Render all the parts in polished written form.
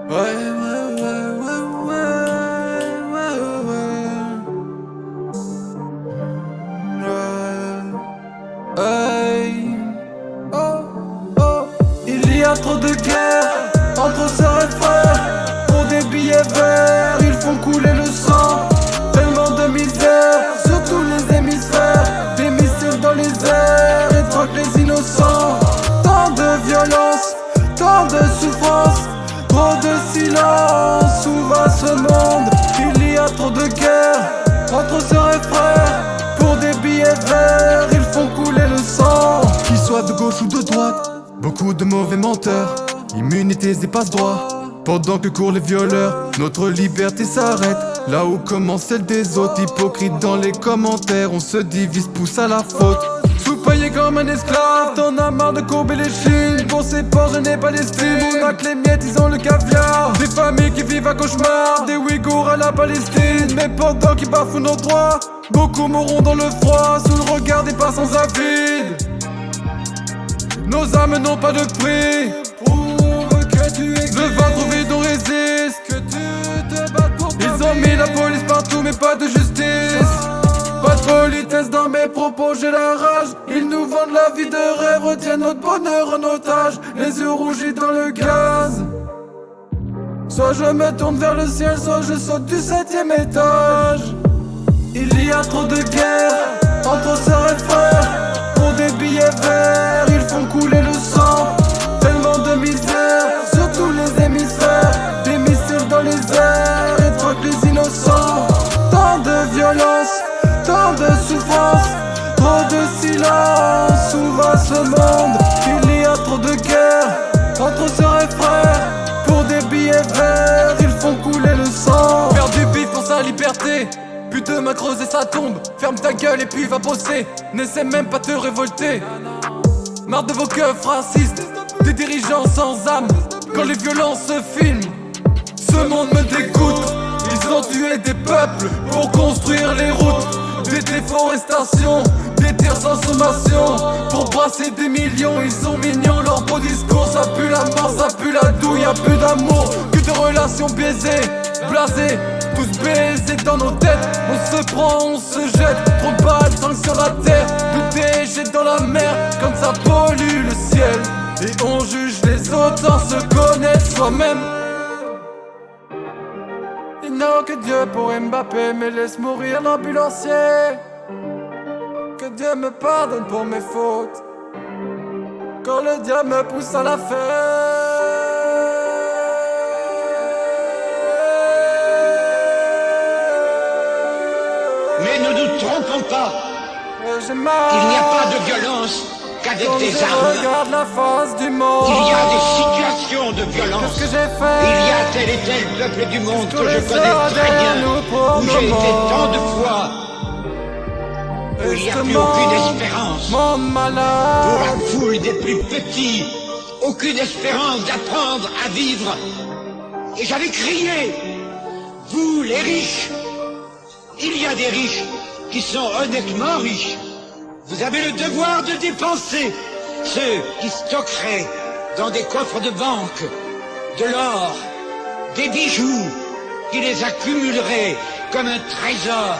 Ouais, ouais, ouais, ouais, ouais, ouais, ouais. Hey. Oh, oh. Il y a trop de guerre entre sœurs et frères. Pour des billets verts, ils font couler le sang. Tellement de misère sur tous les hémisphères. Des missiles dans les airs et traquent les innocents. Tant de violence, tant de souffrance, trop de silence. Où va ce monde? Il y a trop de guerre entre sœurs et frères. Pour des billets verts, ils font couler le sang. Qu'ils soient de gauche ou de droite, beaucoup de mauvais menteurs, immunités et passe-droits. Pendant que courent les violeurs, notre liberté s'arrête là où commence celle des autres. Hypocrite dans les commentaires, on se divise, pousse à la faute. Sous-payé comme un esclave, t'en as marre de courber les chines. Pour ces porcs je n'ai pas d'estime, on a que les miettes, ils ont le caviar. Des familles qui vivent à cauchemar, des Ouïghours à la Palestine. Mais pendant qu'ils bafouent nos droits, beaucoup mourront dans le froid, sous le regard des passants avides. Nos âmes n'ont pas de prix. Prouve que tu existes. Le ventre vide on résiste. Que tu te bats pour ta Ils ont mis la police partout mais pas de justice. Pas de politesse dans mes propos, j'ai la rage. Ils nous vendent la vie de rêve, retiennent notre bonheur en otage. Les yeux rougis dans le gaz. Soit je me tourne vers le ciel, soit je saute du 7e étage. Il y a trop de guerre entre sœurs et frères. Pour des billets verts, ils font couler le sang. Tellement de misère sur tous les hémisphères. Des missiles dans les airs et traquent les innocents. Tant de violence, tant de souffrance, trop de silence. Où va ce monde? Il y a trop de guerre entre sœurs et frères. Pour des billets verts, ils font couler le sang. Faire du bif pour sa liberté, but de m'a creusé sa tombe. Ferme ta gueule et puis va bosser. N'essaie même pas de te révolter. Marre de vos keufs racistes, des dirigeants sans âme. Quand les violences se filment, ce monde me dégoûte. Ils ont tué des peuples pour construire les routes. Des déforestations, des terres sans sommation. Pour brasser des millions, ils sont mignons. Leur beau discours, ça pue la mort, ça pue la douille. Y'a plus d'amour, que de relations biaisées, blasées. Tous baisés dans nos têtes, on se prend, on se jette. Trop de balles, 5 sur la terre, tout est jeté dans la mer. Comme ça pollue le ciel, et on juge les autres sans se connaître soi-même. Il n'a que Dieu pour Mbappé, mais laisse mourir l'ambulancier. Que Dieu me pardonne pour mes fautes, quand le diable me pousse à la fête. Mais ne nous trompons pas, J'ai mal. il n'y a pas de violence qu'avec Quand des je armes. regarde la face du monde, Il y a des situations de violence. qu'est-ce que j'ai fait? Il y a tel et tel peuple du monde que je laissera connais très derrière bien, nous pour où j'ai été moment. tant de fois, où il n'y a plus aucune espérance. Mon Pour malade, la foule des plus petits, aucune espérance d'apprendre à vivre. Et j'avais crié, vous les riches, il y a des riches qui sont honnêtement riches. Vous avez le devoir de dépenser. Ceux qui stockeraient dans des coffres de banque de l'or, des bijoux, qui les accumuleraient comme un trésor.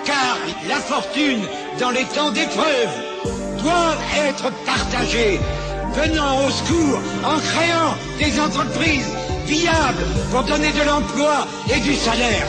Car la fortune, dans les temps d'épreuve, doit être partagée. Venant au secours en créant des entreprises viables pour donner de l'emploi et du salaire.